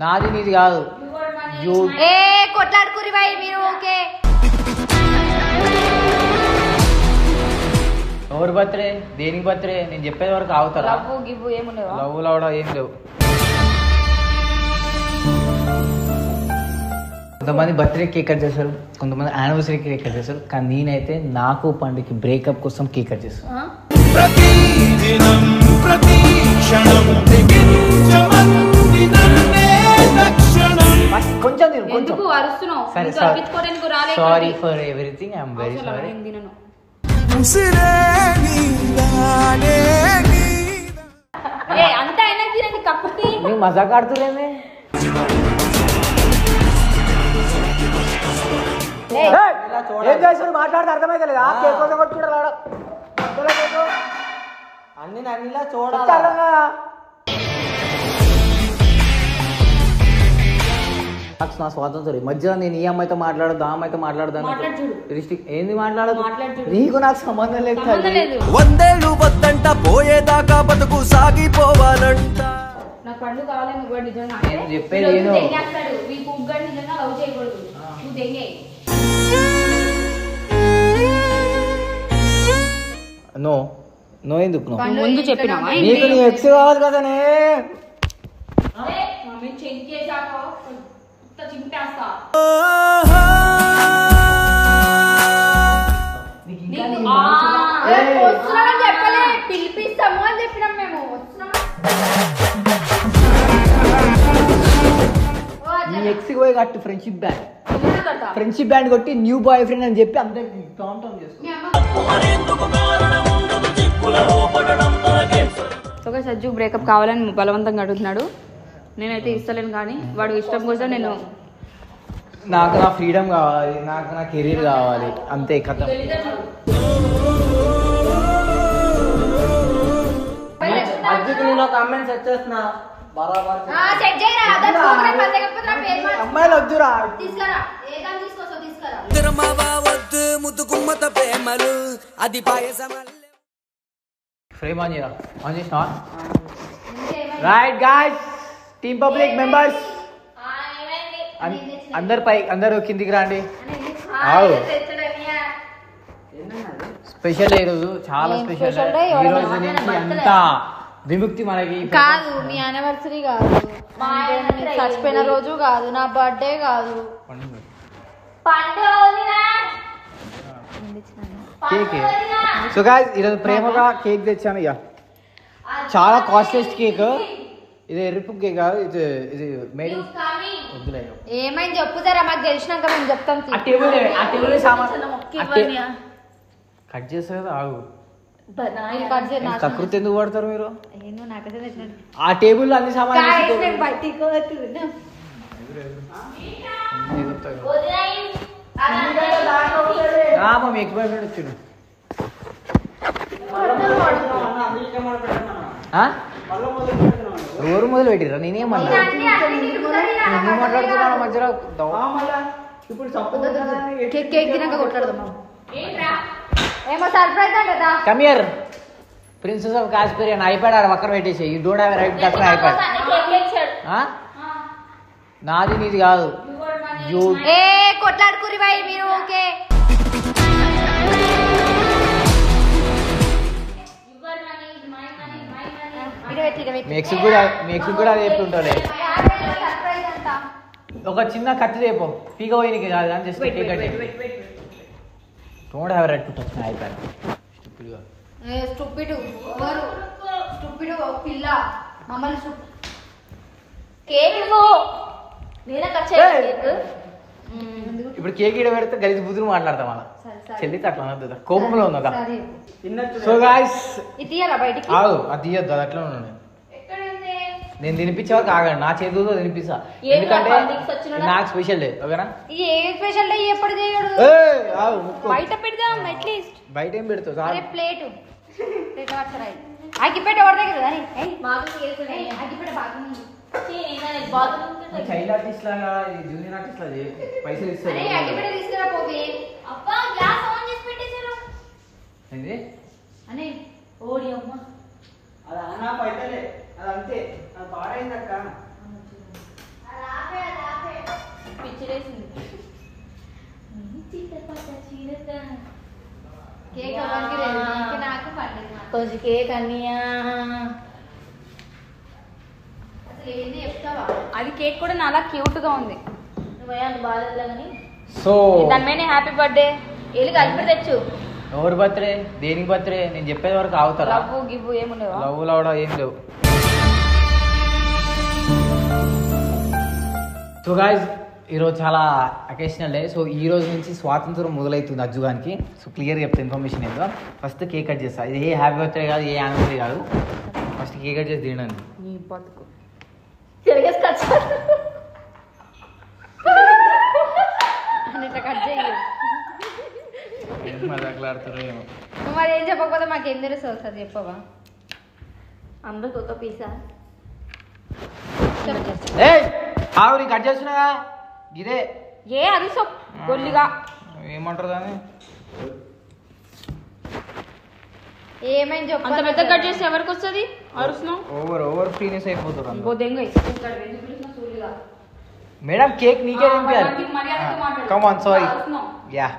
నాది నీది కాదు. కొట్లాడుకురి బాయ్ మీరు. ఓకే ఎవరు బర్త్డే దేనికి బర్త్డే నేను చెప్పేది వరకు ఆగుతారా? లవ్ లవడా ఏం లేవు. కొంతమంది బర్త్డే కేక్ కట్ చేస్తారు, కొంతమంది యానివర్సరీ కేక్ కట్ చేస్తారు, కానీ నేనైతే నాకు పండుగకి బ్రేకప్ కోసం కేక్ కట్ చేస్తాను. కొంచెం సరే sorry for everything, I'm very sorry. నువ్వు మజాక్ ఆడుతులేమే. ఏం చేస్తాడు మాట్లాడితే అర్థమైతే లేదా? కేక్ కోసం కొట్టుకుంటారు అన్ని అన్నిలా చూడాలి. అర్థం కదా నా స్వాతంత్రం మధ్యలో నేను ఈ అమ్మాయితో మాట్లాడదు ఆ అమ్మాయితో మాట్లాడదాను. ఏంది మాట్లాడదు? నీకు నాకు సంబంధం లేదు. 100 ఏళ్ళు వద్దంట పోయేదాకా బతుకు సాగిపోవాలంట. నేను చెప్పేది నో నో ఎందుకు ముందు చెప్పినా నీకు నీ ఎక్స్ కావాలి కదనే. పిలిపిస్తాము అని చెప్పినాం మేము. నీ ఎక్స్ పోయి కట్టు ఫ్రెండ్షిప్ బ్యాండ్ కొట్టి న్యూ బాయ్ ఫ్రెండ్ అని చెప్పి అందరికి టామ్ టామ్ చేసుకో. సజ్జు బ్రేకప్ కావాలని బలవంతంగా అడుగుతున్నాడు. నేనైతే ఇస్తలేను, కానీ వాడు ఇష్టం కోసం నేను నాకు నా ఫ్రీడమ్ కావాలి, నాకు నా కెరీర్ కావాలి, అంతే కథ. కామెంట్స్ వచ్చేస్తున్నా అమ్మాయిలు వద్దురా. అది ఫ్రేమ్ ఆన్ చేయరా? ఆన్ చేసినా? Right guys, team public members అందరూ కిందికి రండి. స్పెషల్ ఈరోజు, చాలా స్పెషల్. ఈ రోజు నుంచి అంతా విముక్తి మనకి కాదు. మీ యానివర్సరీ కాదు, చచ్చిపోయిన రోజు కాదు, నా బర్త్డే కాదు. కేక్. సో గాయ్స్ ఈరోజు ప్రేమగా కేక్ తెచ్చాను. ఇక చాలా కాస్ట్లెస్ట్ కేక్. ఇది ఎరుపు కేక్ కాదు, ఇది ఇది మేడ్ వద్దులే. ఏమైంది చెప్పుతారా? మాకు తెలిసినాక మేము చెప్తాం. కట్ చేస్తారు కదా, ఆగు. కకృతి ఎందుకు పడతారు మీరు? ఆ టేబుల్ అన్ని సామాన్లు మీ ఎక్స్ బాయ్ ఫ్రెండ్ వచ్చాడు. ఎవరు మొదలు పెట్టిరా? నేనేమన్నా మాట్లాడుతున్నాను మధ్యలో. కేక్ తినాక కొట్లాడదాం. ఏమో సర్ప్రైజ్ అంటదా? Come here princess of Kashmir iPad ఆడ పక్కన పెట్టేసి. You don't have right that iPad. నాది నీది కాదు. కొట్లాడుకురి బాయ్ మీరు. ఓకే మీ ఎక్స్ కూడా అది చెప్తుంటారే. ఒక చిన్న కత్తి రేపు పీక పోయినకి కాదు అని just cake cut. Don't have right to touch my iPad. Stupid పిల్ల మమ్మల్ని కేక్ ఇప్పుడు కేక్ ఇడ పెడితే గలీజ్ బుద్ధులు మాట్లాడతాం అలా. చెల్లితే అట్లా అనద్దు, కోపంలో ఉందా? సో గాయ్స్ అది తీయద్దు, అది అట్లా ఉన్నాను. నేను తినిపించే వరకు ఆగండి, నా చేతులతో తినిపిస్తా. ఎందుకంటే నాకు స్పెషల్ డే. ఓకేనా? స్పెషల్ డే ఎప్పుడు చేయడు? బయట పెడదాం అట్లీస్ట్. బయట ఏం పెడతావు? ప్లేట్ అగ్గిపెట్ట పడతాయి కదా. చైల్డ్ ఆర్టిస్ట్ లాగా జూనియర్ ఆర్టిస్ట్ లాగా పైసలు ఇస్తారు. ఏంది అని ఓడి అమ్మ అది అన్నా పైసలే, అది అంతే. అది పాడైందక్క. కొంచెం కేక్ అన్నయ్యా. అది కేక్ కూడా నాలా క్యూట్ గా ఉంది. సో దాని మీద హ్యాపీ బర్త్డే వెళ్ళి కలిపి తెచ్చు. ఎవరి బర్త్డే? దేనికి బర్త్డే? నేను చెప్పేది వరకు ఆగుతారా? లవ్ గివ్వు ఏముండవు. లవ్ లవడా ఏం లేవు. సో గాయ్స్ ఈరోజు చాలా అకేషనల్ డే. సో ఈ రోజు నుంచి స్వాతంత్రం మొదలవుతుంది అజ్జుగానికి. సో క్లియర్గా చెప్తే ఇన్ఫర్మేషన్ ఏందో. ఫస్ట్ కేక్ కట్ చేస్తా. ఇది ఏ హ్యాపీ బర్త్డే కాదు, ఏ యానివర్సరీ కాదు. ఫస్ట్ కేక్ కట్ చేసి తినండి. నీ బతుకు కట్ చేయి. మజాకులాడుతారు ఏమో. మరి ఏం చెప్పకపోతే మాకేం తెలుసు ఒకసారి చెప్పవా? అందరికి ఒక పీసా ఆవిడ కట్ చేస్తున్నా ఇదే ఏ అది గొల్లిగా ఏమంటారు దాన్ని? ఏమైంది చెప్పు. అంత పెద్ద కట్ చేసి ఎవరికి వస్తుంది? అరుస్తున్నావు. ఓవర్ ఫ్రీనెస్ అయిపోతారు. మేడం కేక్ నీకే తినిపించాలి. Come on sorry. Yeah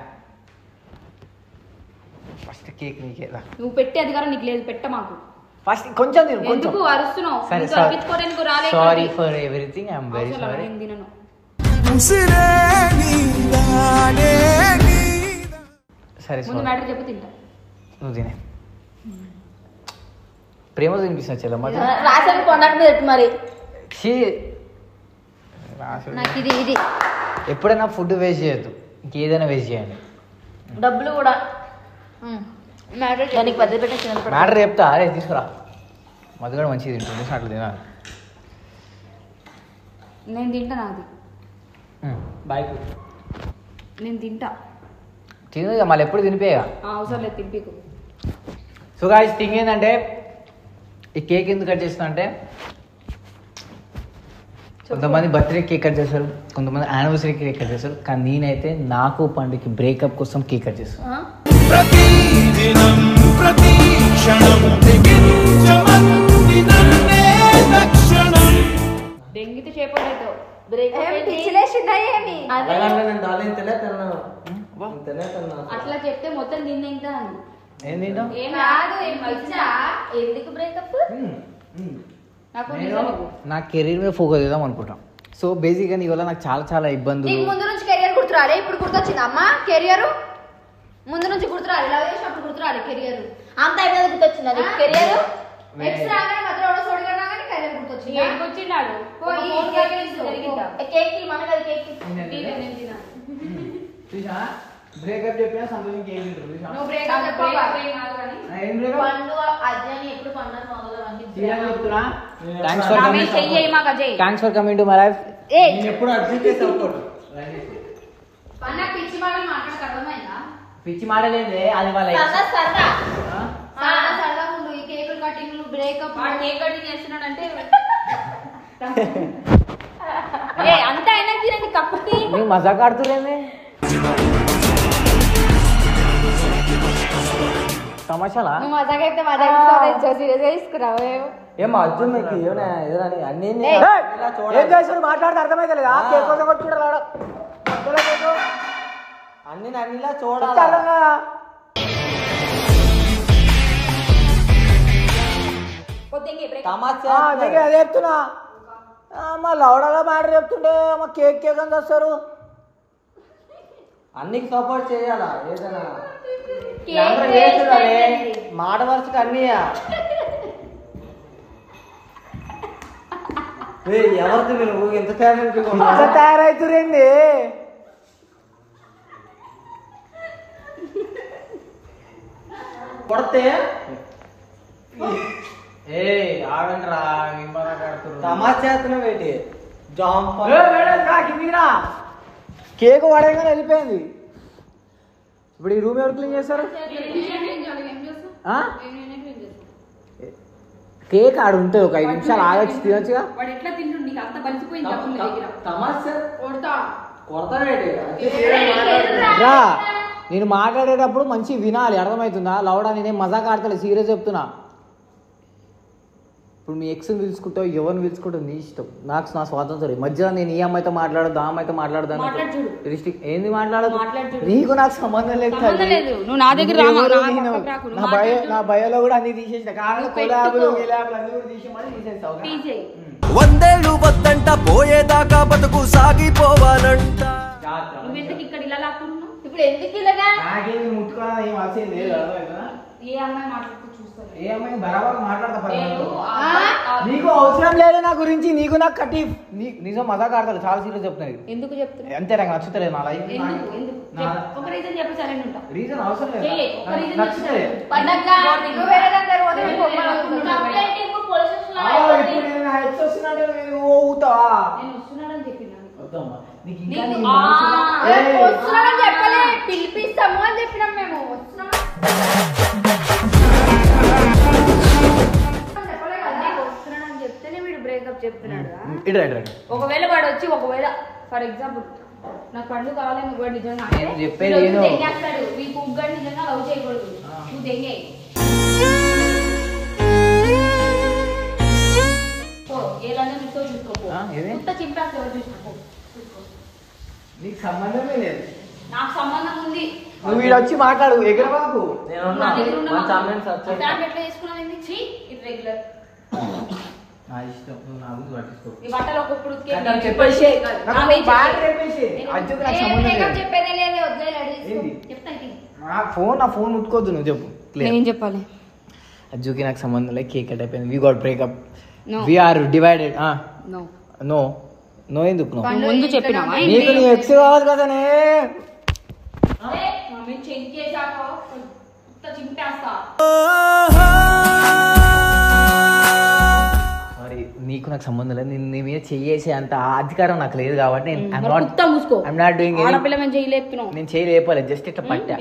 first cake నీకే. నువ్వు పెట్టే అధికారం నీకు లేదు. పెట్ట మాకు ఫస్ట్ కొంచెం తిను. కొంచెం అరుస్తున్నావు. Sorry for everything. I am very sorry. సరే ముందు మ్యాటర్ చెప్పు తింటా. నువ్వు తినే ప్రేమ తినిపిస్తున్నా చెల్లమ్మ. రాసాను కొండకు మీద మరి నాకు ఇది ఎప్పుడైనా ఫుడ్ వేస్ట్ చేయొద్దు. ఇంకేదైనా వేస్ట్ చేయండి. డబ్బులు కూడా మ్యాటర్ చెప్తా. అరే తీసుకురా. మధు కూడా మంచిగా తింటుంది. అట్లా తినాలి. నేను తింటా. నాది బాయ్. నేను తింటా. తిను ఇక మళ్ళీ ఎప్పుడు తినిపోయా. అవసరం లేదు తినిపికు. సో గాయ్స్ థింగ్ ఏంటంటే ఈ కేక్ ఎందుకు కట్ చేస్తున్నా అంటే కొంతమంది బర్త్డే కేక్ కట్ చేస్తారు, కొంతమంది యానివర్సరీ కేక్ కట్ చేస్తారు. కానీ నేనైతే నాకు పండుగకి బ్రేకప్ కోసం కేక్ కట్ చేస్తాను. దెంగితే చేపడైతే అట్లా చెప్తే మొత్తం తింటా. ఏం తింటాం? ఎందుకు బ్రేకప్? నా కెరీర్ మీద ఫోకస్ చేద్దాం అనుకుంటాం. సో బేసిక్గా నీ వల్ల నాకు చాలా చాలా ఇబ్బందులు. ముందు నుంచి కెరియర్ గుర్తురాలే, ఇప్పుడు గుర్తొచ్చింది అమ్మా. కెరియర్ ముందు నుంచి గుర్తురాలి. లవ్ చేసినప్పుడు గుర్తురాలి. కెరియర్ అంత అయిపోయింది గుర్తొచ్చింది. కెరియర్ బ్రేకప్ చెప్పినా సంతోషం కేక్ తింటారు. Thanks for coming to my life. పిచ్చి మాటలేదే అది వాళ్ళ అంత అయినా తినండి కప్పుకి. నువ్వు మజాక్ ఆడుతురేమే. తమాషాలా? నువ్వు మజాక్ అయితే మజాక్ సీరియస్ గా తీసుకురావు. ఏమో అర్జున్ మీకు అన్ని ఏం చేసాడు మాట్లాడితే అర్థమైతే లేదా? కేక్ కోసం కొట్టుకుంటారు. అన్ని అన్నిలా చూడాలి. అదే చెప్తున్నా. మా లౌడలో మాట చెప్తుండే మా కేక్ కేక్ అని వస్తారు. అన్నికి సపోర్ట్ చేయాలా? ఏదైనా మాట వరుసగా అన్నీ ఎవరికి నువ్వు ఎంత తయారవుతురేంది? కొడితే తమాచేతనవేటి కేక్ వాడగానే వెళ్ళిపోయింది. ఇప్పుడు ఈ రూమ్ ఎవరు క్లీన్ చేస్తారు? కేక్ ఆడు ఉంటుంది. ఒక 5 నిమిషాలు ఆగొచ్చి తినొచ్చుగా. రా నేను మాట్లాడేటప్పుడు మంచి వినాలి. అర్థమవుతుందా? లౌడా నేనేం మజాక్ ఆడతలే, సీరియస్ చెప్తున్నా. ఇప్పుడు మీ ఎక్స్ని పిలుచుకుంటావు ఎవరిని పిలుచుకుంటావు నీ ఇష్టం. నాకు నా స్వాతంత్రం. మధ్యలో నేను ఈ అమ్మాయితో మాట్లాడదు ఆ అమ్మాయితో మాట్లాడదాను ఏంది మాట్లాడదు. నీకు నాకు సంబంధం లేదు. నా భయలో కూడా అన్ని తీసేసిన కొలాబులు అన్ని కూడా తీసేమని తీసేస్తావు. 100 ఏళ్ళు వద్దంట పోయేదాకా బతుకు సాగిపోవాలంట. ఇప్పుడు ఎందుకు ఇలాగా నాకేమి ముట్టుకోవాలి ఏం అవసరం లేదు. ఏ అమ్మాయి మాట్లాడుతూ చూస్తాను ఏ అమ్మాయి బరాబర్ మాట్లాడతా. నీకు అవసరం లేదు నా గురించి. నీకు నాకు కట్టి నిజం మజాక్ ఆడతాడు. చాలా సీరియస్ చెప్తున్నాను. ఎందుకు చెప్తున్నా అంతే నాకు నచ్చుతలేదు నా లైఫ్. రీజన్ అవసరం లేదు. నచ్చుతలేదు. పిలిపిస్తాము అని చెప్పినాం మేము. చెప్తేనే వీడు బ్రేకప్ చెప్తున్నాడు. ఒకవేళ వాడు వచ్చి ఒకవేళ ఫర్ ఎగ్జాంపుల్ నాకు పండు కావాలి నువ్వు నిజంగా తెంగేస్తాడు. ఈ కుగ్గడు నిజంగా లవ్ చేయకూడదు. నువ్వు తెంగే ఏదన్నా చూసుకో చూసుకోపో. చింపేస్తావు చూసుకో. నీకు సంబంధమే లేదు. నాకు సంబంధం ఉంది. నువ్వు వీడు వచ్చి మాట్లాడు ఎగరబాబు. ఎట్లా చేసుకున్నావు ఇర్రెగ్యులర్ నా ఇష్టం. నువ్వు నా గురించి పట్టించుకో. ఈ బట్టలు ఒకప్పుడు చెప్పేదే లేదు. నా ఫోన్ ముట్టుకోవద్దు. నువ్వు చెప్పు. ఏం చెప్పాలి? అజ్జుకి నాకు సంబంధం లేదు. కేక్ కట్ అయిపోయింది. We got breakup. We are divided. No no ఎందుకు నో? ముందు చెప్పినావా? నీకు నీ ఎక్స్ కావాలి కదనే. సారీ నీకు నాకు సంబంధం లేదు. నీ మీద చెయ్యేసే అంత అధికారం నాకు లేదు కాబట్టి నేను చేయలేపాలి. జస్ట్ ఇట్లా పట్టా.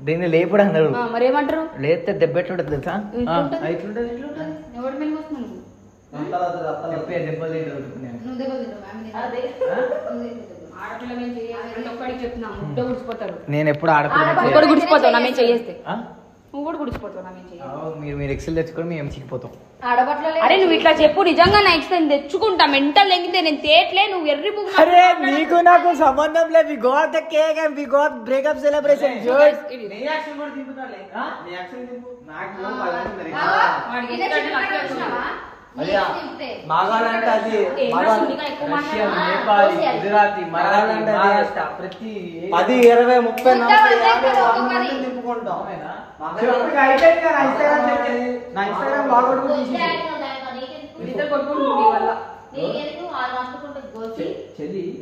దీన్ని లేపుడు అన్నారు. మరేమంటారు? లేస్తే దెబ్బెట్లుంటది తెలుసా? నేను ఎప్పుడు మీరు ఎక్సెల్ తెచ్చుకొని మేము చిక్కిపోతాం. అరే నువ్వు ఇట్లా చెప్పు. నిజంగా నా ఎక్స్ తెచ్చుకుంటా. మెంటల్ లెంగితే నేను తేట్లే. నువ్వు ఎర్రి బుక్. అరే నీకు నాకు సంబంధం లేదు. We got the cake and we got breakup celebration. మగాడంటే అది గుజరాతీ మరాఠీ ప్రతి 10, 20, 30, 40 తిప్పుకుంటాం. నా ఇన్స్టాగ్రామ్ లాగౌట్ కూడా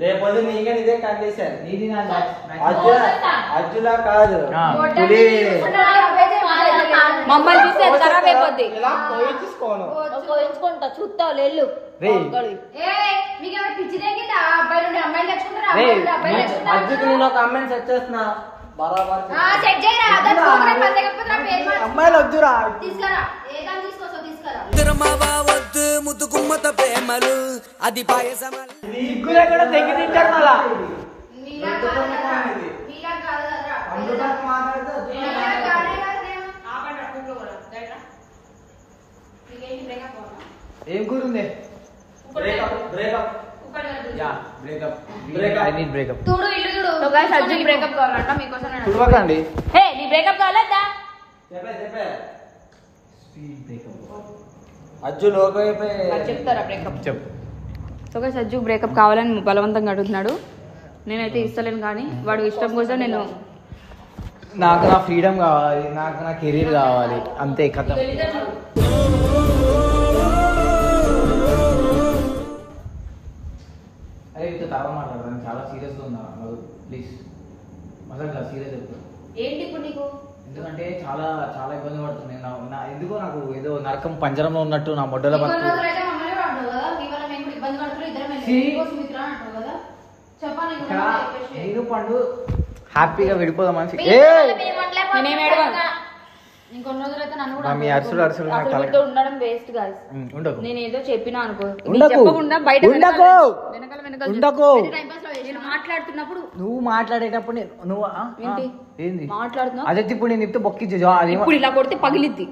రేపొద్దు నీకే ఇదే కండిషన్. అజ్జులా కాదు మమ్మల్ని చూస్తే ఖరాబ్ అయిపోద్ది. చూస్తావు లేళ్ళు. అజ్జుకి నేను ఒక అమ్మాయిని సెట్ చేస్తున్నా. అమ్మాయిలు వద్దురా. వద్దు ముద్దు గుమ్మత ప్రేమలు అది పాయసమలు. సిగ్గులు ఎక్కడ తెగి తింటారు మళ్ళా. ఏం కూరుంది? చెప్తారా బ్రేకప్? సజ్జు బ్రేకప్ కావాలని బలవంతంగా అడుగుతున్నాడు. నేనైతే ఇస్తలేను. కానీ వాడు ఇష్టం కోసం నేను నాకు నా ఫ్రీడమ్ కావాలి. నాకు నా కెరీర్ కావాలి. అంతే కథ. అరే ఇంత తాగా మాట్లాడతాను. చాలా సీరియస్గా ఉందా? ప్లీజ్ మజాగా సీరియస్ చెప్తాను. ఏంటి ఇప్పుడు నీకు? ఎందుకంటే చాలా చాలా ఇబ్బంది పడుతుంది. ఎందుకో నాకు ఏదో నరకం పంజరంలో ఉన్నట్టు నా మొడ్డల నేను పండు హ్యాపీగా విడిపోదామని. ఉండడం వేస్ట్ గాయ్స్. నేను ఏదో చెప్పినా అనుకో. మాట్లాడుతున్నప్పుడు నువ్వు మాట్లాడేటప్పుడు నువ్వు ఏంది మాట్లాడుతున్నావు? అదే ఇప్పుడు నేను చెప్తే బొక్కిచ్చు. ఇప్పుడు ఇలా కొడితే పగిలిద్ది.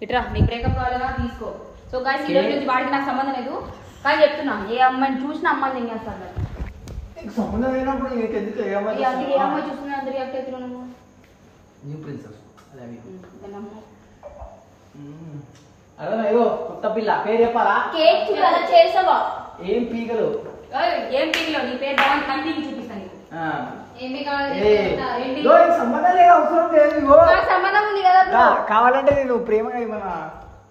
ఇట్రా నీకు బ్రేకప్ కావాలా తీసుకో. సో గాయ్స్ ఈ రోజు నుంచి వాడికి నాకు సంబంధం లేదు కానీ చెప్తున్నా ఏ అమ్మాయిని చూసినా అమ్మాయిని ఏం చేస్తాను సంబంధం లేనప్పుడు ఎందుకు ఏ అమ్మాయి చూస్తున్నా అందరు రియాక్ట్ అవుతున్నావు నువ్వు న్యూ ప్రిన్సెస్ అదే అయ్యో కొత్త పిల్ల పేరు చెప్పాలా కేక్ చూడాలా చేసావా ఏం పీకలు ఏం పీకలో నీ పేరు బాగుంది కానీ పీకి చూపిస్తాను సంబంధం లేదు అవసరం లేదు సంబంధం ఉంది కదా కావాలంటే నేను ప్రేమగా ఏమన్నా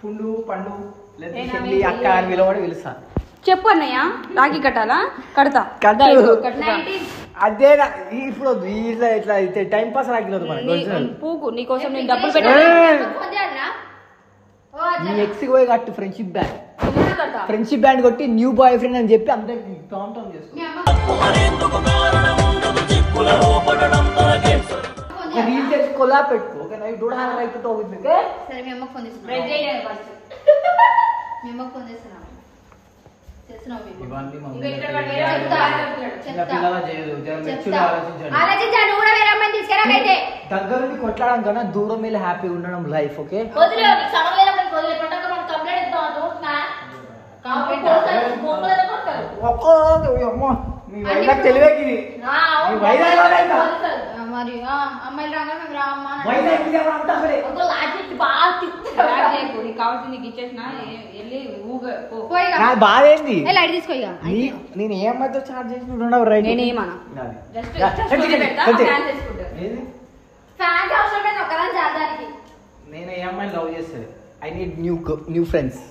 పుండు పండు లేదా చెల్లి అక్క అని పిలవడి పిలుస్తా చెప్పు అన్నయ్య రాఖీ కట్టాలా కడతా అదే ఇప్పుడు ఇట్లా ఇట్లా అయితే టైం పాస్ రాకిలేదు మనకి పూకు నీకోసం నేను డబ్బులు పెట్టాను నీ ఎక్స్ పోయి కట్టు ఫ్రెండ్షిప్ బ్యాండ్ కొట్టి న్యూ బాయ్ ఫ్రెండ్ అని చెప్పి అందరికి టామ్ టామ్ చేసుకో రీల్ చేసి కొలా పెట్టుకో ఓకే నై don't have right to talk with me okay సరే మీ అమ్మకి ఫోన్ చేస్తున్నా ప్రెజెంట్ ఫస్ట్ మీ అమ్మకి ఫోన్ చేస్తున్నా చేస్తున్నావు మీ ఇవాంటి మమ్మీ ఇంకా ఇక్కడ వేరే చెప్తా పిల్లల చేయదు జర మెచ్యూర్ ఆలోచించండి ఆలోచించాను కూడా వేరే అమ్మాయిని తీసుకురాకైతే దగ్గర నుండి కొట్లాడడం కన్నా దూరం వెళ్ళి హ్యాపీగా ఉండడం లైఫ్ ఓకే వదిలే నీకు సమయం లేనప్పుడు వదిలే పండగ మనం కంప్లైంట్ ఇద్దాం దోస్తున్నా కంప్లైంట్ బొమ్మలతో కొడతారు అమ్మో మీ వైజాగ్ తెలివేకి మీ వైజాగ్ మరి అమ్మాయిలు రాగా మేము రామ్మా వైజాగ్ అంతా అసలే ఒక లాజిక్ బాగా తిప్పుతావు నీకు కావాల్సింది నీకు ఇచ్చేసిన వెళ్ళి నాకు బాధ ఏంది లైట్ తీసుకో ఇక నేను ఏ అమ్మాయితో చార్జ్ చేసినట్టు రైట్ నేనేమన్నా ఫ్యాన్స్ అవసరం లేదు ఒకదాని చాలడానికి నేను ఏ అమ్మాయిని లవ్ చేస్తుంది ఐ నీడ్ న్యూ ఫ్రెండ్స్